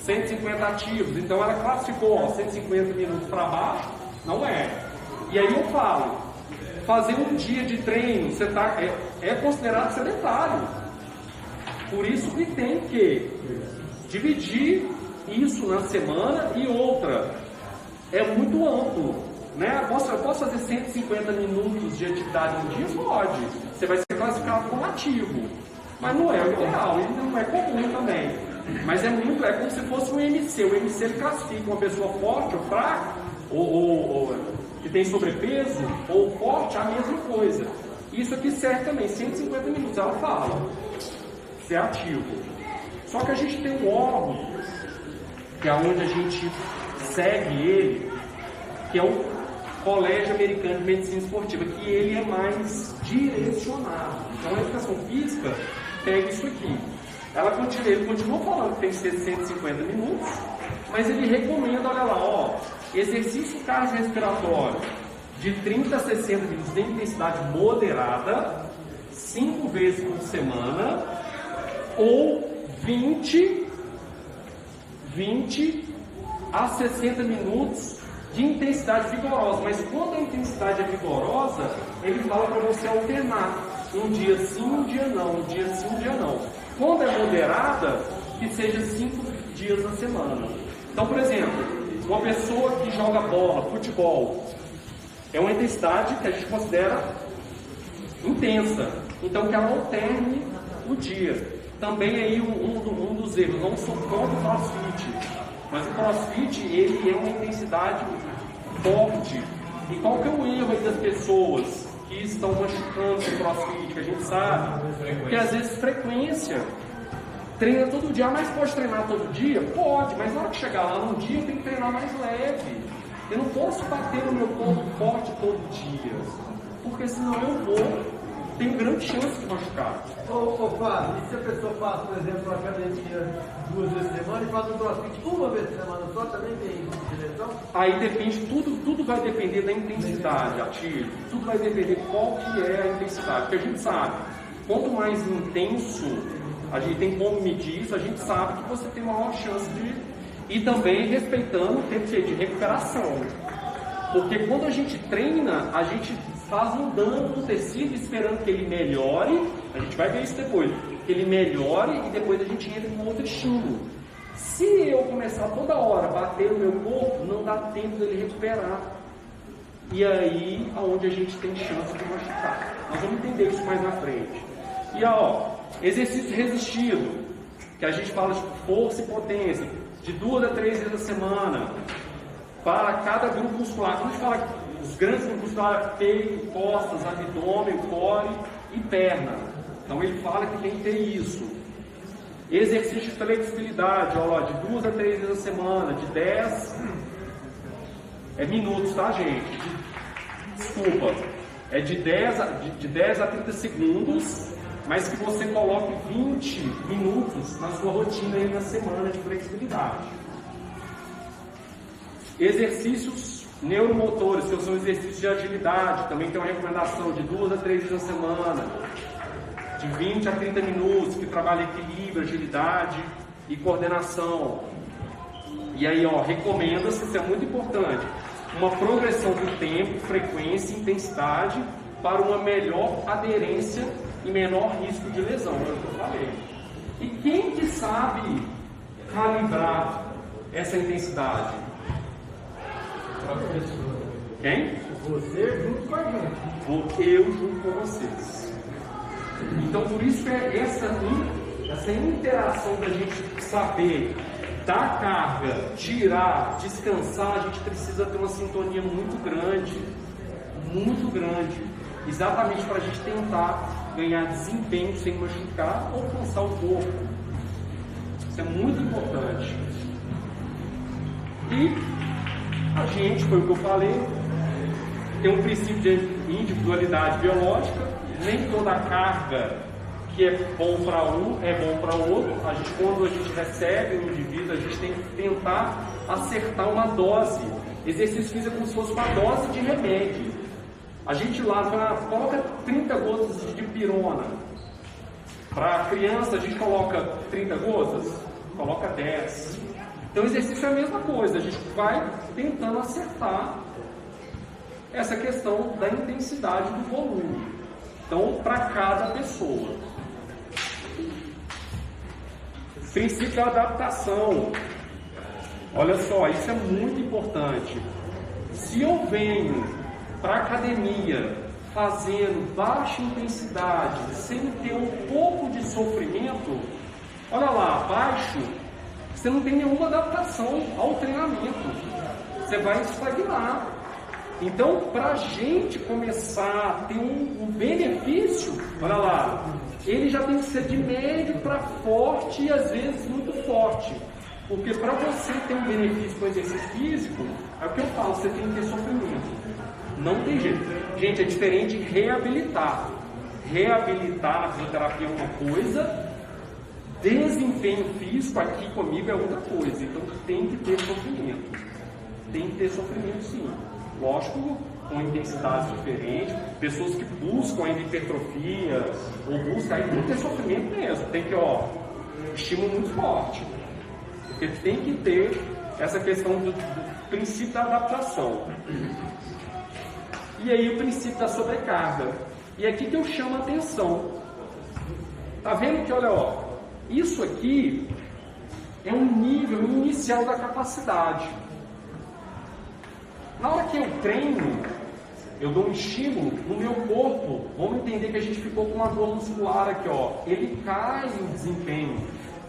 150 ativos. Então ela classificou, 150 minutos para baixo, não é. E aí eu falo, fazer um dia de treino, você é considerado sedentário. Por isso que tem que dividir isso na semana. E outra, é muito amplo, né? Eu posso fazer 150 minutos de atividade no dia? Pode. Você vai ser classificado como ativo. Mas não é o ideal, e não é comum também. Mas é como se fosse um MC. O MC ele classifica uma pessoa forte ou fraca, ou que tem sobrepeso, ou forte, a mesma coisa. Isso aqui serve também, 150 minutos, ela fala, ser ativo. Só que a gente tem um órgão, que é onde a gente segue ele, que é o Colégio Americano de Medicina Esportiva, que ele é mais direcionado. Então a educação física pega isso aqui. Ele continua falando que tem que ser 150 minutos, mas ele recomenda, olha lá, exercício cardiorrespiratório de 30 a 60 minutos de intensidade moderada, 5 vezes por semana, ou 20 a 60 minutos de intensidade vigorosa. Mas quando a intensidade é vigorosa, ele fala para você alternar. Um dia sim, um dia não. Um dia sim, um dia não. Quando é moderada, que seja 5 dias na semana. Então, por exemplo, uma pessoa que joga bola, futebol, é uma intensidade que a gente considera intensa. Então, que ela alterne o dia. Também aí um dos erros, não sou contra o CrossFit, mas o CrossFit ele é uma intensidade forte. E qual que é o erro aí das pessoas que estão machucando o CrossFit, que a gente sabe? Porque às vezes frequência, treina todo dia, mas pode treinar todo dia? Pode, mas na hora que chegar lá num dia eu tenho que treinar mais leve. Eu não posso bater no meu ponto forte todo dia, porque senão eu tenho grande chance de machucar. Fábio, e se a pessoa faz, por exemplo, uma academia 2 vezes por semana e faz um CrossFit 1 vez por semana só, também tem direção? Aí depende, tudo vai depender da intensidade, ativo. Tudo vai depender qual que é a intensidade. Porque a gente sabe, quanto mais intenso, a gente tem como medir isso, a gente sabe que você tem maior chance de... E também respeitando o tempo de recuperação. Porque quando a gente treina, a gente faz um dano no tecido esperando que ele melhore. A gente vai ver isso depois. Que ele melhore e depois a gente entra em um outro estímulo. Se eu começar toda hora a bater no meu corpo, não dá tempo dele recuperar. E aí aonde a gente tem chance de machucar. Nós vamos entender isso mais na frente. E exercício resistido, que a gente fala de força e potência, de 2 a 3 vezes a semana, para cada grupo muscular. Quando a gente fala os grandes grupos musculares, peito, costas, abdômen, core e perna. Então ele fala que tem que ter isso. Exercício de flexibilidade, de 2 a 3 vezes a semana, de 10 minutos, tá, gente? Desculpa. É de 10 a 30 segundos, mas que você coloque 20 minutos na sua rotina aí na semana de flexibilidade. Exercícios neuromotores, que são exercícios de agilidade, também tem uma recomendação de 2 a 3 vezes a semana, de 20 a 30 minutos, que trabalha equilíbrio, agilidade e coordenação. E aí, recomenda-se, isso é muito importante, uma progressão do tempo, frequência e intensidade para uma melhor aderência e menor risco de lesão, é o que eu falei. E quem que sabe calibrar essa intensidade? Quem? Você junto com a gente. Eu junto com vocês. Então, por isso que é essa interação da gente saber dar carga, tirar, descansar, a gente precisa ter uma sintonia muito grande, exatamente para a gente tentar ganhar desempenho sem machucar ou cansar o corpo. Isso é muito importante. E a gente, foi o que eu falei, tem um princípio de individualidade biológica. Nem toda carga que é bom para um é bom para o outro. Quando a gente recebe um indivíduo, a gente tem que tentar acertar uma dose. Exercício físico é como se fosse uma dose de remédio. A gente lá coloca 30 gotas de dipirona. Para a criança, a gente coloca 30 gotas? Coloca 10. Então o exercício é a mesma coisa, a gente vai tentando acertar essa questão da intensidade do volume. Então, para cada pessoa. Princípio da adaptação. Olha só, isso é muito importante. Se eu venho para a academia fazendo baixa intensidade, sem ter um pouco de sofrimento, olha lá, baixo, você não tem nenhuma adaptação ao treinamento. Você vai estagnar. Então, para a gente começar a ter um benefício, olha lá, ele já tem que ser de médio para forte e às vezes muito forte. Porque para você ter um benefício com o exercício físico, é o que eu falo, você tem que ter sofrimento. Não tem jeito. Gente, é diferente de reabilitar. Reabilitar na fisioterapia é uma coisa, desempenho físico aqui comigo é outra coisa. Então tem que ter sofrimento. Tem que ter sofrimento sim. Lógico, com intensidades diferentes, pessoas que buscam ainda hipertrofia, ou buscam, aí tem que ter sofrimento mesmo, tem que, estímulo muito forte, porque tem que ter essa questão do princípio da adaptação. E aí o princípio da sobrecarga, e aqui que eu chamo a atenção, tá vendo que, olha, isso aqui é um nível inicial da capacidade. Na hora que eu treino, eu dou um estímulo no meu corpo. Vamos entender que a gente ficou com uma dor muscular aqui, ele cai no desempenho.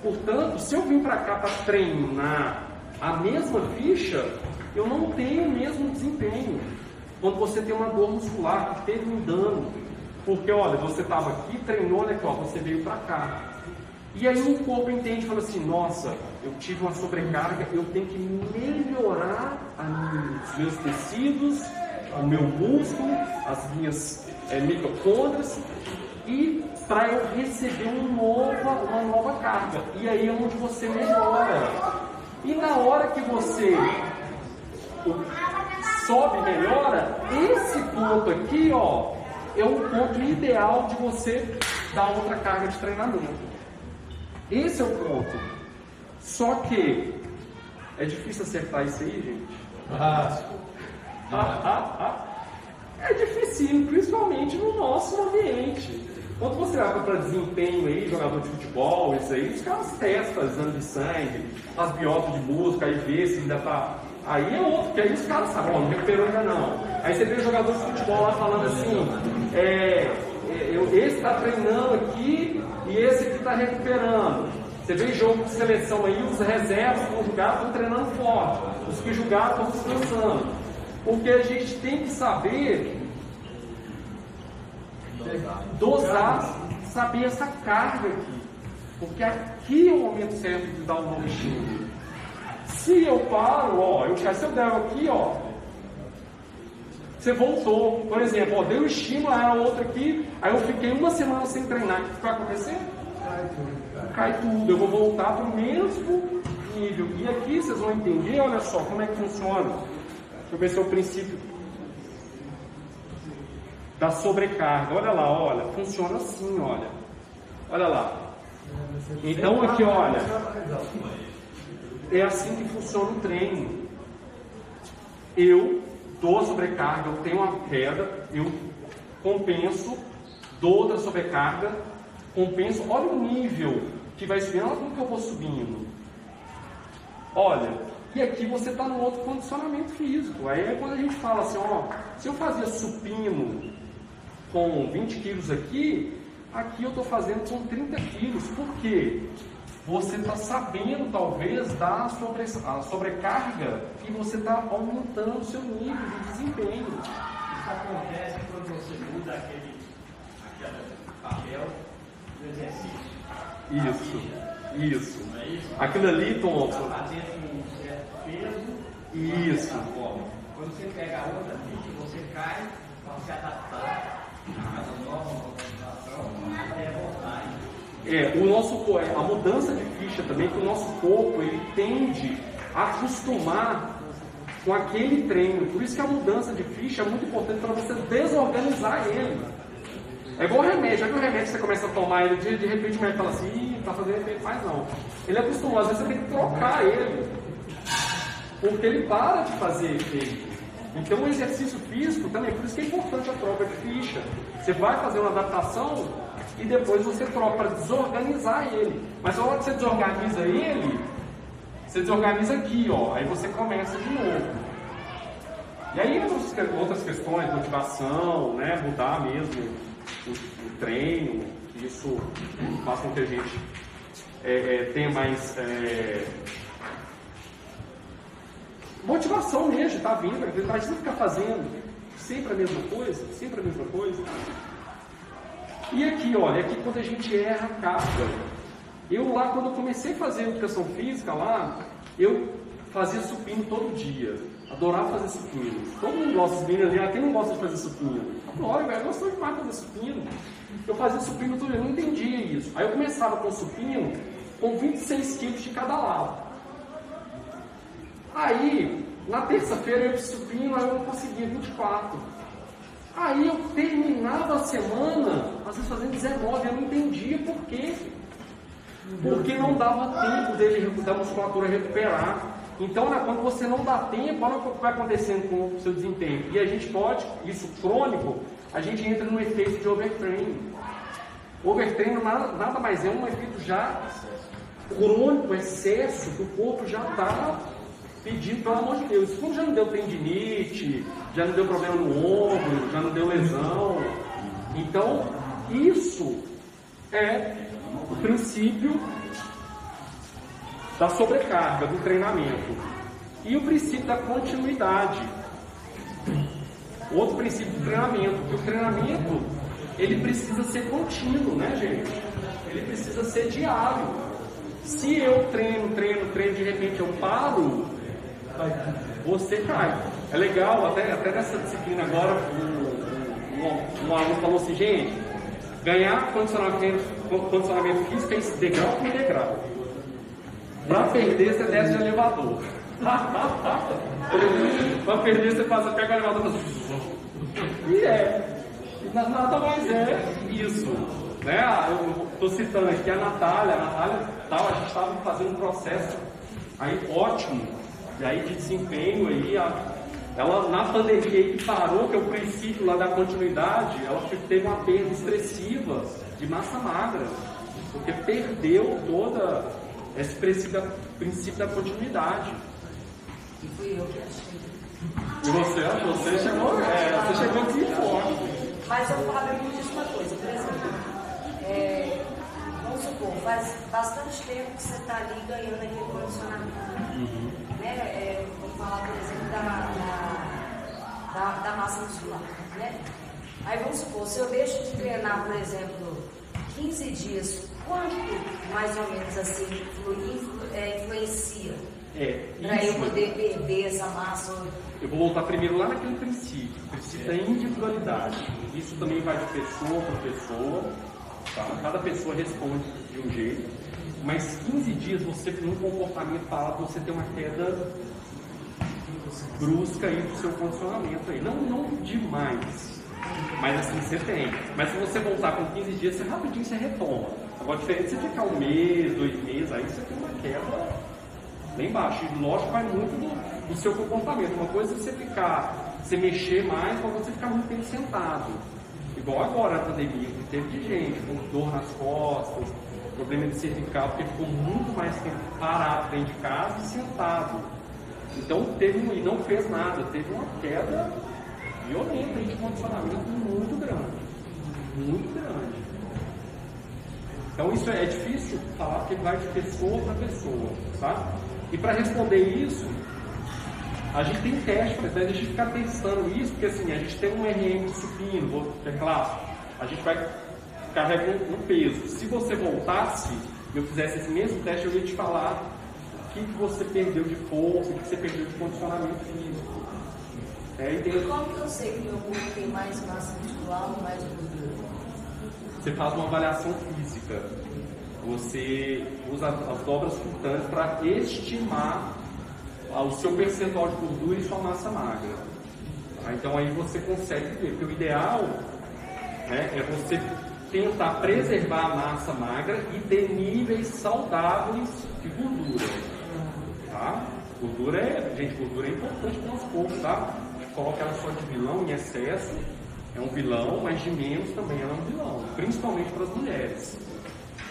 Portanto, se eu vim para cá para treinar a mesma ficha, eu não tenho o mesmo desempenho. Quando você tem uma dor muscular que teve um dano, porque olha, você estava aqui, treinou, olha aqui, você veio para cá. E aí o corpo entende e fala assim, nossa, eu tive uma sobrecarga, eu tenho que melhorar os meus tecidos, o meu músculo, as minhas mitocôndrias, e para eu receber uma nova carga. E aí é onde você melhora. E na hora que você sobe e melhora, esse ponto aqui, é o ponto ideal de você dar outra carga de treinamento. Esse é o ponto. Só que é difícil acertar isso aí, gente. É difícil, principalmente no nosso ambiente. Quando você vai para desempenho aí, jogador de futebol, isso aí, os caras testam exame de sangue, as biópsias de músculo, aí vê se ainda tá. Aí é outro, que aí os caras sabem, não recuperou ainda não. Aí você vê o jogador de futebol lá falando assim, esse está treinando aqui e esse aqui está recuperando. Você vê jogo de seleção aí, os reservas que vão jogar estão treinando forte, os que jogaram estão descansando. Porque a gente tem que saber dosar, saber essa carga aqui. Porque aqui é o momento certo de dar um novo estímulo. Se eu paro, se eu der aqui, você voltou. Por exemplo, deu um estímulo, a outra aqui, aí eu fiquei uma semana sem treinar. O que vai acontecer? Cai tudo. Eu vou voltar para o mesmo nível. E aqui vocês vão entender, olha só, como é que funciona. Deixa eu ver se é o princípio da sobrecarga. Olha lá, funciona assim, olha lá. Então aqui, é assim que funciona o treino. Eu dou a sobrecarga, eu tenho uma queda, eu compenso, dou outra sobrecarga, compenso. Olha o nível que vai subindo, olha como que eu vou subindo. Olha, e aqui você está num outro condicionamento físico. Aí é quando a gente fala assim, se eu fazia supino com 20 quilos aqui eu estou fazendo com 30 quilos. Por quê? Você está sabendo, talvez, dar a sobrecarga e você está aumentando o seu nível de desempenho. Isso acontece quando você muda aquele papel do exercício. Isso. Não é isso? Aquilo ali, Tom. Está fazendo um certo peso. Isso. Quando você pega a outra ficha, você cai para se adaptar à nova movimentação até voltar. A mudança de ficha também, que o nosso corpo ele tende a acostumar com aquele treino. Por isso que a mudança de ficha é muito importante para você desorganizar ele. É igual o remédio. Já que o remédio você começa a tomar ele, de repente o médico fala assim, está fazendo efeito, mas não. Ele acostumou, às vezes você tem que trocar ele. porque ele para de fazer efeito. Então o exercício físico também, por isso que é importante a troca de ficha. Você vai fazer uma adaptação e depois você troca para desorganizar ele. Mas a hora que você desorganiza ele, você desorganiza aqui, ó, aí você começa de novo. E aí outras questões, motivação, né, mudar mesmo o treino, isso faz com que a gente tenha mais motivação mesmo, tá vindo, imagina ficar fazendo sempre a mesma coisa, sempre a mesma coisa. E aqui, olha, aqui quando a gente erra a carga. Eu lá, quando eu comecei a fazer educação física lá, eu fazia supino todo dia. Adorava fazer supino. Todo mundo gosta de supino ali. Quem não gosta de fazer supino? Adoro, velho. Eu gosto demais de fazer supino. Eu fazia supino todo dia. Eu não entendia isso. Aí eu começava com supino com 26 quilos de cada lado. Aí, na terça-feira eu fiz supino, aí eu não conseguia 24. Aí eu terminava a semana, às vezes fazendo 19. Eu não entendia por quê. Porque não dava tempo da musculatura recuperar. Então, quando você não dá tempo, olha o que vai acontecendo com o seu desempenho. E a gente pode, isso crônico, a gente entra no efeito de overtraining. Overtraining nada mais é um efeito já crônico, excesso, que o corpo já está pedindo, pelo amor de Deus. Como já não deu tendinite, já não deu problema no ombro, já não deu lesão. Então, isso é o princípio da sobrecarga, do treinamento. E o princípio da continuidade. Outro princípio do treinamento, que o treinamento, ele precisa ser contínuo, né, gente? Ele precisa ser diário. Se eu treino, de repente eu paro, você cai. É legal, até nessa disciplina agora, um aluno falou assim, gente, ganhar condicionamento físico é isso, degrau por degrau. Para perder, você desce de elevador. Para perder, você pega o elevador e nada mais é isso. Né? Eu estou citando aqui a Natália, a gente estava fazendo um processo aí ótimo, e aí de desempenho aí, ela na pandemia que parou, que é o princípio lá da continuidade, ela teve uma perda expressiva de massa magra, porque perdeu toda esse princípio da continuidade. E fui eu que achei. E você chegou aqui forte. Mas eu falo muito disso uma coisa, por exemplo, vamos supor, faz bastante tempo que você está ali ganhando aquele condicionamento. Né? Vou falar, por exemplo, da massa muscular. Né? Aí vamos supor, se eu deixo de treinar, por exemplo, 15 dias, quanto mais ou menos assim influencia para eu poder perder essa massa? Eu vou voltar primeiro lá naquele princípio da individualidade. Isso também vai de pessoa para pessoa, tá? Cada pessoa responde de um jeito, mas 15 dias você, num comportamento falado, você tem uma queda brusca aí do seu condicionamento aí. Não demais, mas assim você tem. Mas se você voltar com 15 dias, rapidinho você retoma. Agora, diferente você ficar 1 mês, 2 meses, aí você tem uma queda bem baixa. E lógico, vai muito do seu comportamento. Uma coisa é você mexer mais, outra coisa é você ficar muito tempo sentado. Igual agora na pandemia, que teve de gente com dor nas costas, problema de cervical, porque ficou muito mais tempo parado dentro de casa e sentado. Então e não fez nada, teve uma queda violenta de condicionamento muito grande. Muito grande. Então isso é difícil falar, porque vai de pessoa para pessoa, tá? E para responder isso, a gente tem teste, a gente ficar testando isso, porque assim, a gente tem um RM de supino, que é clássico, a gente vai carregar um peso. Se você voltasse e eu fizesse esse mesmo teste, eu ia te falar o que você perdeu de força, o que você perdeu de condicionamento físico. Como que eu sei que meu corpo tem mais massa muscular ou mais gordura? Você faz uma avaliação física. Você usa as dobras cutâneas para estimar o seu percentual de gordura e sua massa magra. Então aí você consegue ver, porque o ideal, né, é você tentar preservar a massa magra e ter níveis saudáveis de gordura. Tá? Gordura é importante para o nosso corpo, tá? Coloca ela só de vilão em excesso, é um vilão, mas de menos também ela é um vilão, principalmente para as mulheres.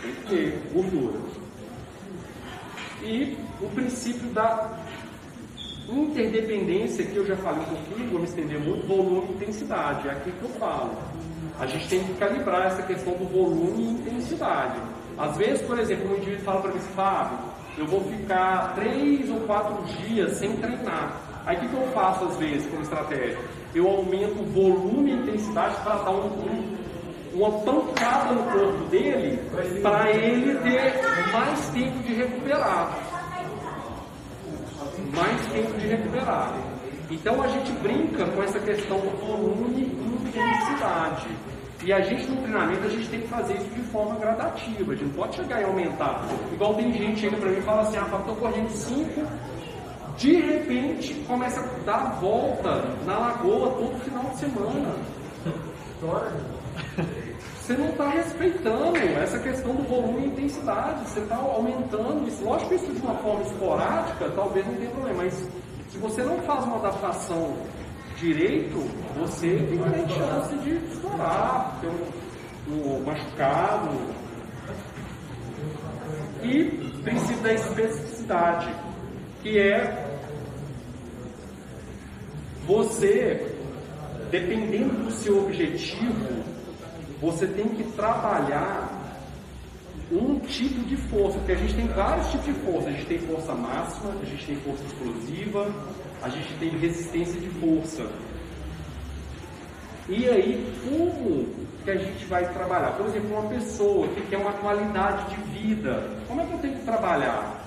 Tem que ter gordura. E o princípio da interdependência, que eu já falei um pouquinho, vou me estender muito, volume e intensidade, é aqui que eu falo. A gente tem que calibrar essa questão do volume e intensidade. Às vezes, por exemplo, um indivíduo fala para mim, Fábio, eu vou ficar 3 ou 4 dias sem treinar. Aí o que eu faço às vezes como estratégia? Eu aumento o volume e intensidade para dar uma pancada no corpo dele, para ele ter mais tempo de recuperar. Então a gente brinca com essa questão do volume e intensidade. E a gente no treinamento, a gente tem que fazer isso de forma gradativa. A gente não pode chegar e aumentar. Igual tem gente que chega para mim e fala assim, estou correndo 5, de repente começa a dar a volta na lagoa todo final de semana. Você não está respeitando essa questão do volume e intensidade, você está aumentando isso. Lógico que isso de uma forma esporádica, talvez não tenha problema, mas se você não faz uma adaptação direito, você tem grande chance de estourar, ter um machucado. E princípio da especificidade, que é você, dependendo do seu objetivo, você tem que trabalhar um tipo de força, porque a gente tem vários tipos de força. A gente tem força máxima, a gente tem força explosiva, a gente tem resistência de força. E aí, como que a gente vai trabalhar? Por exemplo, uma pessoa que quer uma qualidade de vida, como é que eu tenho que trabalhar?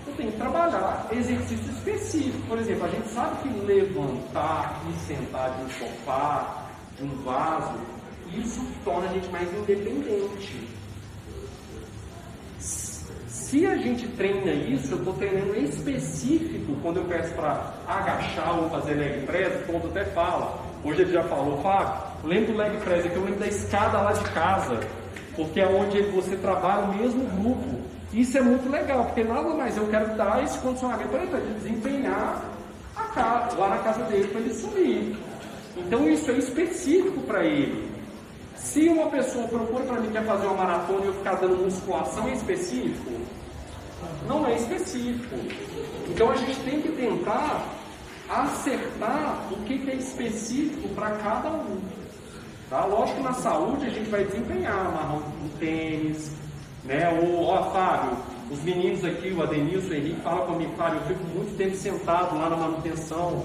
Eu tenho que trabalhar exercício específico. Por exemplo, a gente sabe que levantar e sentar de um sofá, de um vaso, isso torna a gente mais independente. Se a gente treina isso, eu estou treinando específico quando eu peço para agachar ou fazer leg press, o ponto até fala. Hoje ele já falou, Fábio, lembra do leg press, que eu lembro da escada lá de casa, porque é onde você trabalha o mesmo grupo. Isso é muito legal, porque nada mais eu quero dar esse condicionamento para ele desempenhar lá na casa dele, para ele subir. Então isso é específico para ele. Se uma pessoa procura para mim quer fazer uma maratona e eu ficar dando musculação, é específico? Não é específico. Então a gente tem que tentar acertar o que é específico para cada um. Tá? Lógico que na saúde a gente vai desempenhar, amarrar um tênis, né? Ou, Fábio, os meninos aqui, o Adenilson, o Henrique, falam comigo, Fábio, eu fico muito tempo sentado lá na manutenção.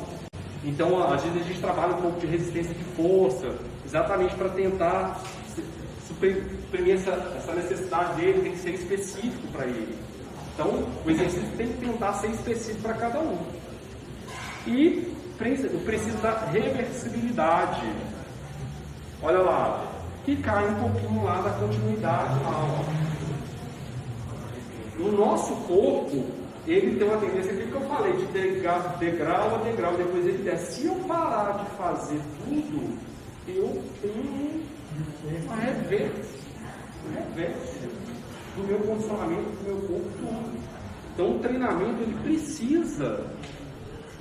Então, às vezes a gente trabalha um pouco de resistência de força, exatamente para tentar suprimir essa necessidade dele, tem que ser específico para ele. Então, o exercício tem que tentar ser específico para cada um. E o princípio da reversibilidade. Olha lá, que cai um pouquinho lá da continuidade lá. No nosso corpo, ele tem uma tendência, aquilo que eu falei, de degrau a degrau, depois ele desce. Se eu parar de fazer tudo, eu tenho uma reversa do meu condicionamento, do meu corpo todo. Então o treinamento ele precisa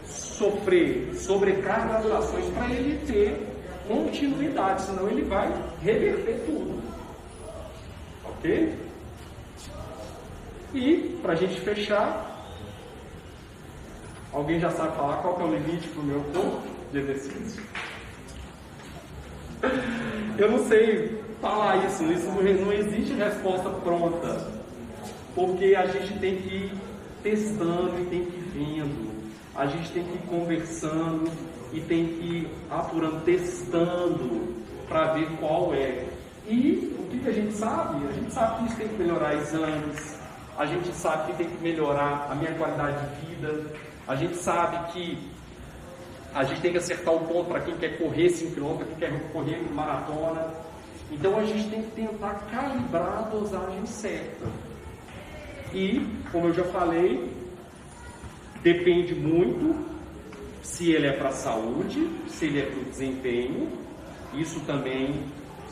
sofrer sobrecarga das ações para ele ter continuidade, senão ele vai reverter tudo. Ok? E para a gente fechar, alguém já sabe falar qual que é o limite para o meu corpo de exercício? Eu não sei falar isso não existe resposta pronta, porque a gente tem que ir testando e tem que ir vendo, a gente tem que ir conversando e tem que ir apurando, testando para ver qual é. E o que a gente sabe? A gente sabe que isso tem que melhorar exames, a gente sabe que tem que melhorar a minha qualidade de vida, a gente sabe que a gente tem que acertar o ponto para quem quer correr 5 km, quem quer correr maratona. Então a gente tem que tentar calibrar a dosagem certa. E, como eu já falei, depende muito se ele é para a saúde, se ele é para o desempenho. Isso também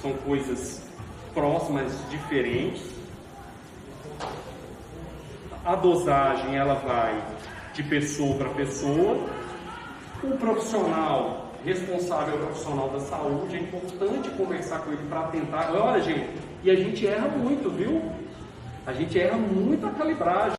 são coisas próximas, diferentes. A dosagem ela vai de pessoa para pessoa. O profissional responsável, o profissional da saúde, é importante conversar com ele para tentar. Olha, gente, e a gente erra muito, viu? A gente erra muito a calibragem.